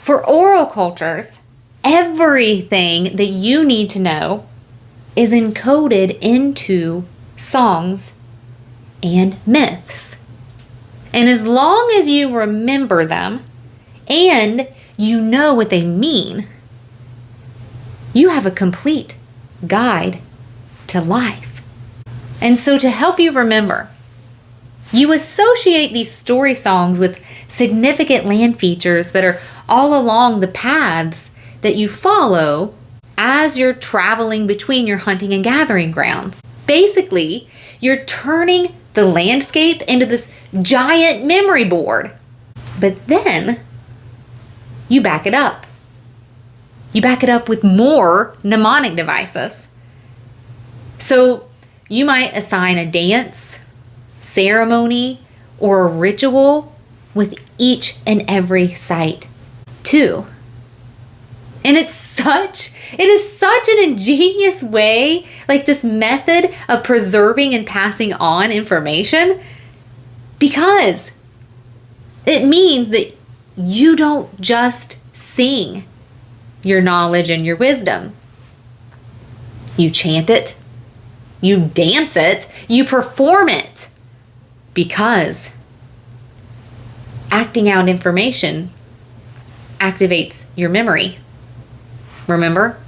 For oral cultures, everything that you need to know is encoded into songs and myths. And as long as you remember them and you know what they mean, you have a complete guide to life. And so to help you remember, you associate these story songs with significant land features that are all along the paths that you follow as you're traveling between your hunting and gathering grounds. Basically, you're turning the landscape into this giant memory board. But then you back it up. You back it up with more mnemonic devices. So you might assign a dance, ceremony, or a ritual with each and every site too. And it is such an ingenious way, like this method of preserving and passing on information, because it means that you don't just sing your knowledge and your wisdom. You chant it, you dance it, you perform it, because acting out information activates your memory. Remember?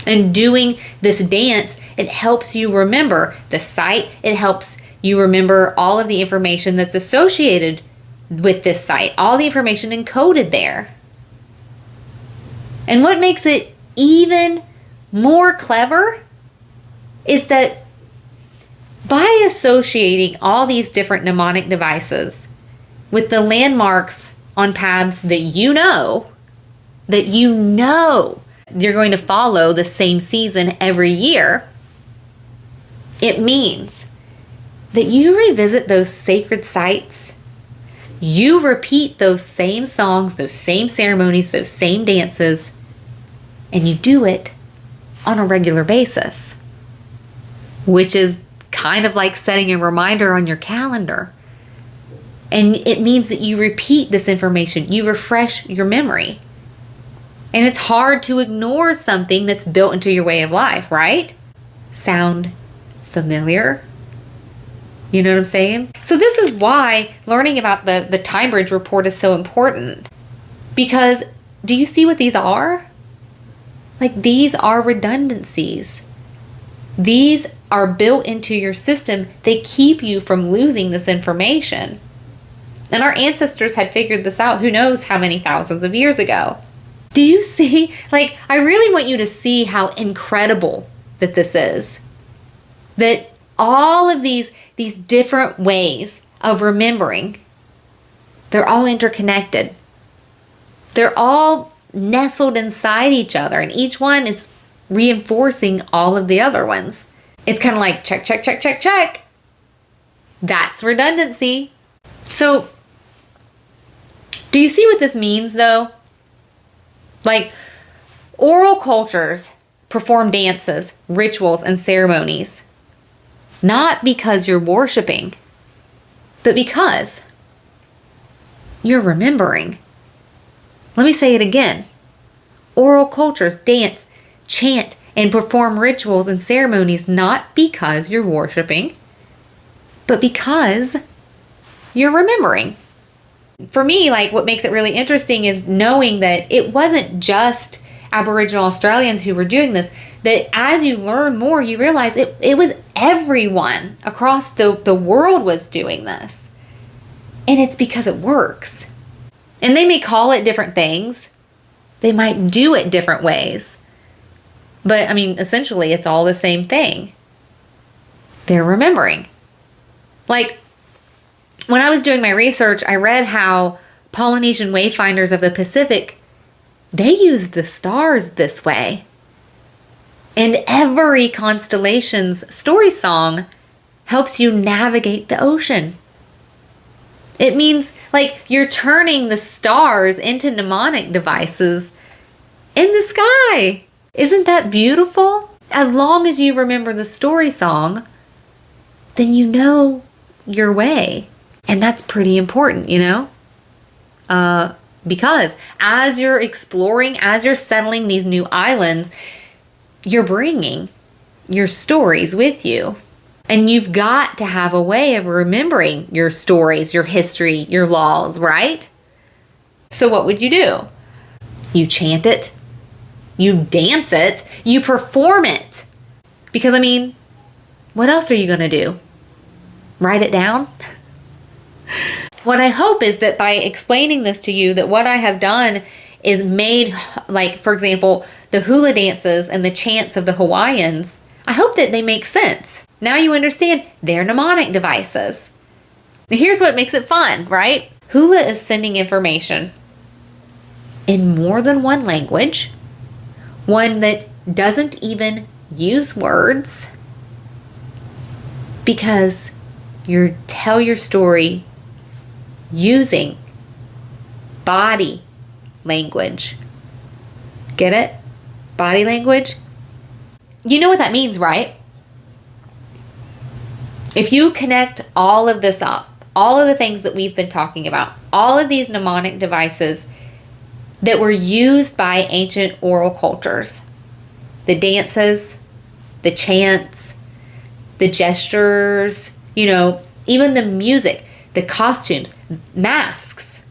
And doing this dance, it helps you remember the site. It helps you remember all of the information that's associated with this site, all the information encoded there. And what makes it even more clever is that by associating all these different mnemonic devices with the landmarks on paths that you know you're going to follow the same season every year, it means that you revisit those sacred sites, you repeat those same songs, those same ceremonies, those same dances, and you do it on a regular basis, which is kind of like setting a reminder on your calendar. And it means that you repeat this information, you refresh your memory. And it's hard to ignore something that's built into your way of life, right? Sound familiar? You know what I'm saying? So this is why learning about the Time Bridge report is so important. Because do you see what these are? Like, these are redundancies. These are built into your system. They keep you from losing this information. And our ancestors had figured this out who knows how many thousands of years ago. Do you see? Like, I really want you to see how incredible that this is. That all of these different ways of remembering, they're all interconnected. They're all nestled inside each other, and each one is reinforcing all of the other ones. It's kind of like check, check, check, check, check. That's redundancy. So, do you see what this means though? Like, oral cultures perform dances, rituals, and ceremonies, not because you're worshiping, but because you're remembering. Let me say it again. Oral cultures dance, chant, and perform rituals and ceremonies not because you're worshiping, but because you're remembering. For me, like, what makes it really interesting is knowing that it wasn't just Aboriginal Australians who were doing this, that as you learn more, you realize it was everyone across the world was doing this. And it's because it works. And they may call it different things. They might do it different ways. But, I mean, essentially, it's all the same thing. They're remembering. Like, when I was doing my research, I read how Polynesian wayfinders of the Pacific, they used the stars this way. And every constellation's story song helps you navigate the ocean. It means, like, you're turning the stars into mnemonic devices in the sky. Isn't that beautiful? As long as you remember the story song, then you know your way. And that's pretty important, you know? Because as you're exploring, as you're settling these new islands, you're bringing your stories with you. And you've got to have a way of remembering your stories, your history, your laws, right? So what would you do? You chant it, you dance it, you perform it. Because, I mean, what else are you going to do? Write it down? What I hope is that by explaining this to you, that what I have done is made, like, for example, the hula dances and the chants of the Hawaiians, I hope that they make sense. Now you understand they're mnemonic devices. Now here's what makes it fun, right? Hula is sending information in more than one language, one that doesn't even use words, because you tell your story using body language. Get it? Body language? You know what that means, right? If you connect all of this up, all of the things that we've been talking about, all of these mnemonic devices that were used by ancient oral cultures, the dances, the chants, the gestures, you know, even the music, the costumes, masks,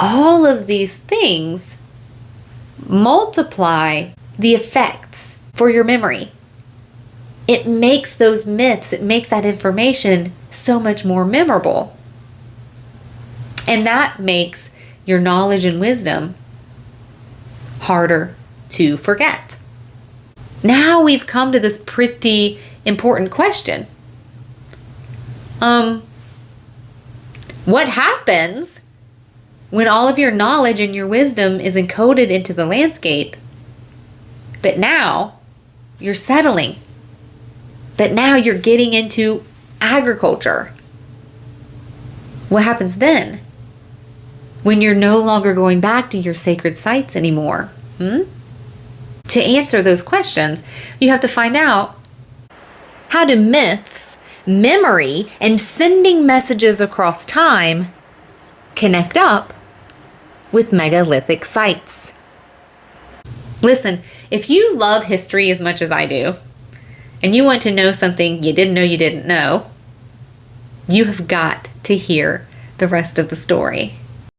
all of these things multiply the effects for your memory. It makes those myths, it makes that information so much more memorable. And that makes your knowledge and wisdom harder to forget. Now we've come to this pretty important question. What happens when all of your knowledge and your wisdom is encoded into the landscape, but now you're settling? But now you're getting into agriculture. What happens then? When you're no longer going back to your sacred sites anymore? To answer those questions, you have to find out, how do myths, memory, and sending messages across time connect up with megalithic sites? Listen, if you love history as much as I do, and you want to know something you didn't know, you have got to hear the rest of the story.